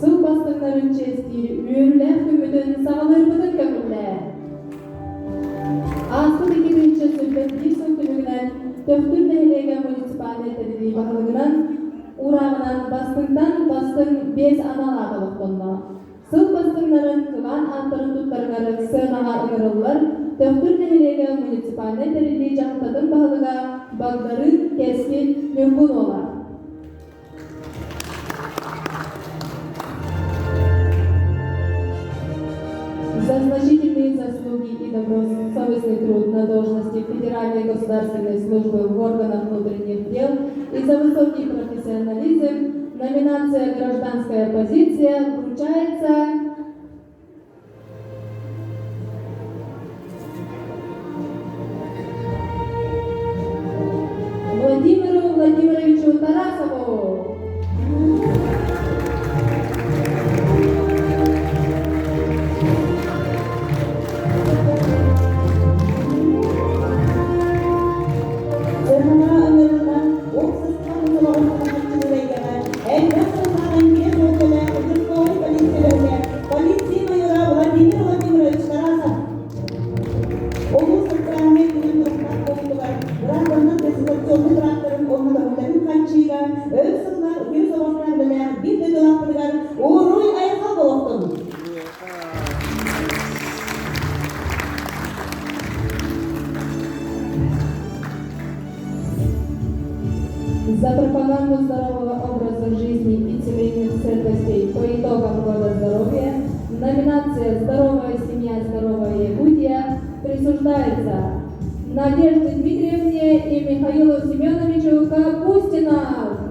Сыл бастыңларын честир, үйірлер күмітін сағалырбыдың көмілі. Аспыд 2-ші сүлбетli сыл күнігінен Төқтүр Нәйлеге муниципалитет тәрбие бағылығынан урағынан бастыңдан бастың 5 аналағылық тонна. Сыл бастыңларын кыған антырын тұттарғары сынаға ұғырылыр, Төқтүр Нәйлеге муниципалитет тәрбие жақытадың бағылыға бағдары кескін мүмкін олар. За значительные заслуги и добросовестный труд на должности Федеральной государственной службы в органах внутренних дел и за высокий профессионализм номинация «Гражданская позиция» вручается Владимиру Владимировичу Тарасову. За пропаганду здорового образа жизни и семейных ценностей по итогам года здоровья номинация «Здоровая семья, здоровая Якутия» присуждается Надежде Дмитриевне и Михаилу Семеновичу Капустинову.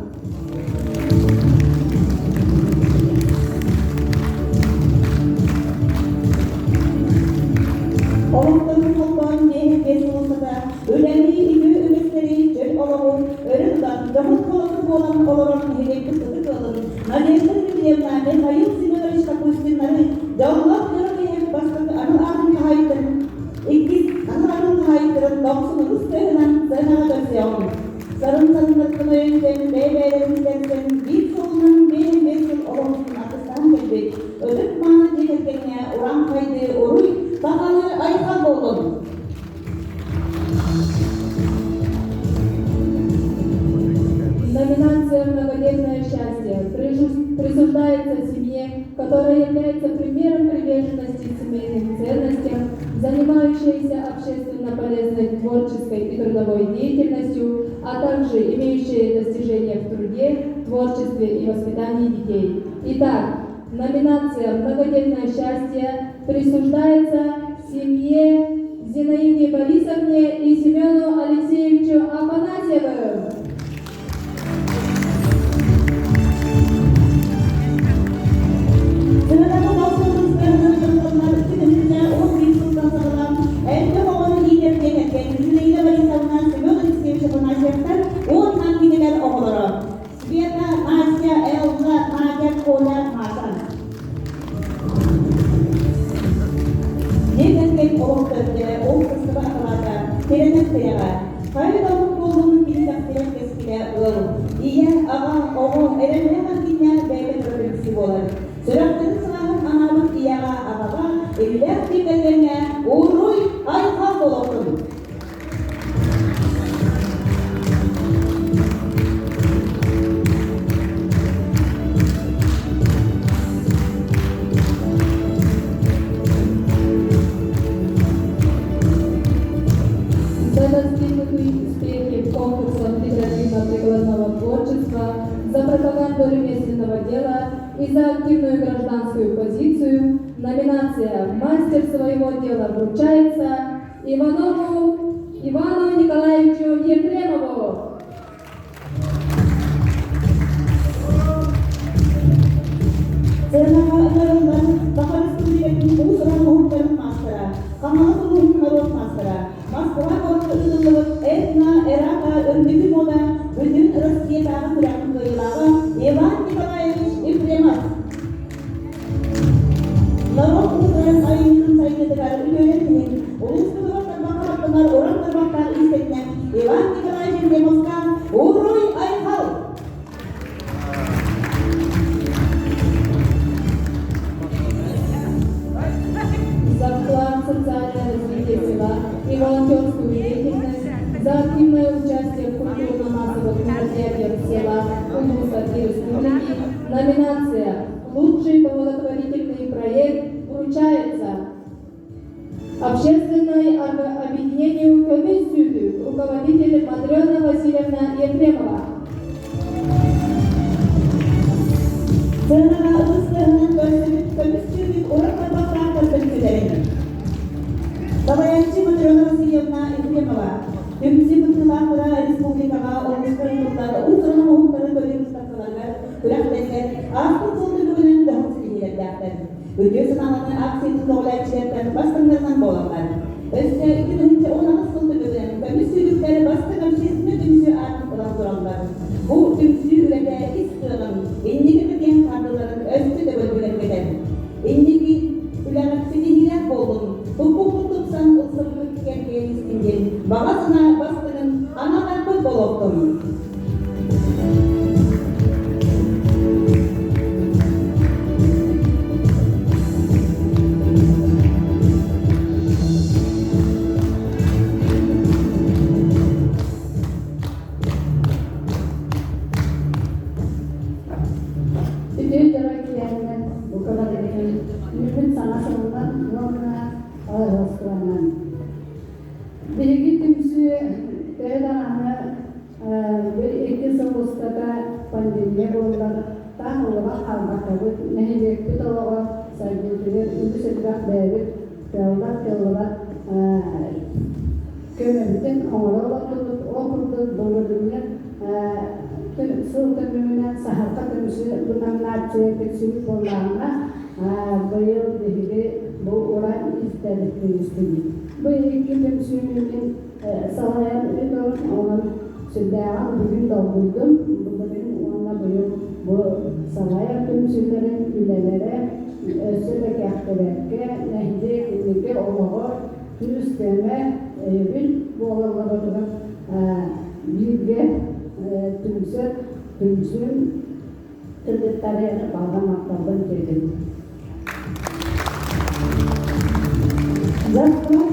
Oğlakların toplam nehir olsada, önemli ilgi ümesleri çöl olalım, öründen, camut kolatı olan olarak nehirlikli sıdık alır. Nadezler bilgilerine Hayır Simenovich Kapustinleri, Dağlak Yarıkayıp başkası anıl ağzını hayıtırın. İkiz anıl ağzını hayıtırın, doksun Rus tığınan sığınağa dönsüyorum. Sarın sarınlıkını yöntem, beybeylerimizden bir solunun benim mesul olamızın akıstan geldik. Ödük manı ceketkene oran kaydı oruy, Bahane ayıkan oldum. Номинация «Многодетное счастье» присуждается семье, которая является примером приверженности семейным ценностям, занимающейся общественно полезной творческой и трудовой деятельностью, а также имеющей достижения в труде, творчестве и воспитании детей. Итак, номинация «Многодетное счастье» присуждается семье Зинаиде Борисовне и Семену Алексеевичу Афанасьевым. За пропаганду ремесленного дела и за активную гражданскую позицию номинация «Мастер своего дела» вручается Иванову Ивану Николаевичу Ефремову. Иван Николаевич Ефремов. Народ Украин айының сайынетігер үлелерінің ұлыстығылық тармақларының орын тармақтар істеткен Иван Николаевич Ефремовқа Уруй Айхал. и волонтерскую деятельность, за активное участие в культурно-массовых мероприятиях села Удмуртской республики. Номинация «Лучший благотворительный проект» вручается общественное объединению «Комиссию» руководитель Матрена Васильевна Ефремова. Сыгына ылыстығынан көмістілік орынға бақыраққа сөмкелерін. Балаянчы Матрена Васильевна Ефремова, Төмсі Бұтылақыра Республикаға олғыстырын тұқтары ұлтырының оғықтары көрген ұстақыларға күрәқтәсер, ақтық солды бүгінін дұғыз келердәқтір. Өтесін аланы аксиетін тоғылайчылықтар бастыңдарынан боланlar. Өсті 2010 солды бүгінін комиссияліктері бастың общественный түмсі артын ұлан тұрандар. Бұл түмсі үләді істіғын, ендегі бірген қардыларын өсті дөбіл білер беден. Ендегі үләңі сенегілер болдың. Бұл құқтықсан ұлсырғы кәрге естінген. Бағасына бастығын аналар көп болуқтың. Bilgi tümsü tehdana bir iki savaşta pandemiya oldular. Tam olarak kalmaktadır. Nehirlik bir olarak sergiltiler, üniversiteler değerli, teolar, köyümüzden onlara okuduk, bulunduk. Sığ tümüne saharka tümsü bunlarca tekstil kollarına bu yıl dehili bu oran istedik. Bu iki tümsünün sağlayan ürün onun sürdağın bugün doğuldum. Bu benim onunla bu sağlayan tümsünlerin ülelere sürekli aktarırken nehdi kimlikte olağı üsteme bir bu olanların bilgi tümsün tırdıkları bağlamaktadır dedim. За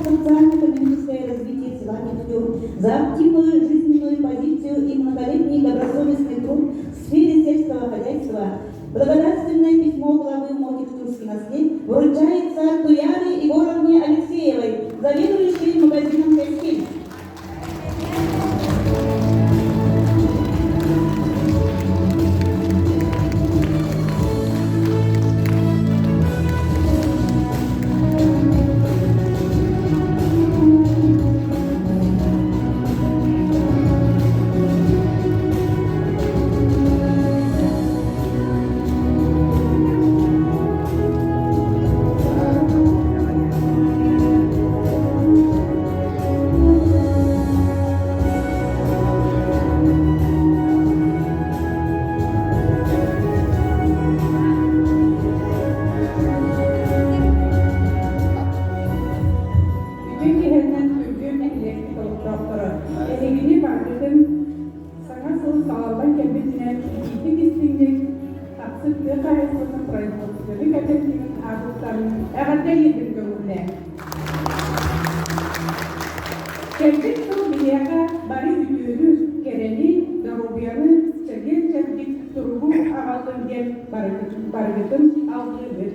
социально-экономическое развитие села Нефтёв, за активную жизненную позицию и многолетний добросовестный труд в сфере сельского хозяйства, благодарственное письмо главы МОТИ в Турский наслед вручается Туяре Егоровне Алексеевой, заведующей магазином «Текстиль». Kendin son biliyaka bari ütüğünü, kereni, darubiyanı, çergin turubu ağaldın gel barıgıtın aldığı.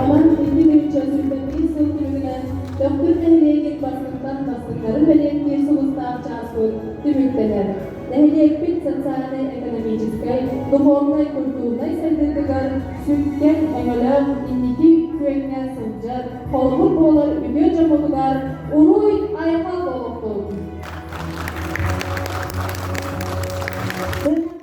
Aman ilgili çözümleri sürdürülen doktor Nehliyek bastıkları belirli bir sonuçlar çağrı tümükteler. Nehliyek bir социально-экономической, духовной, культурной сәлдеттігір сүткен әңілі инники күйеңнен сылжыр, қолғыр болыр, үйге жамылығар, ұруй айқа болуқтың.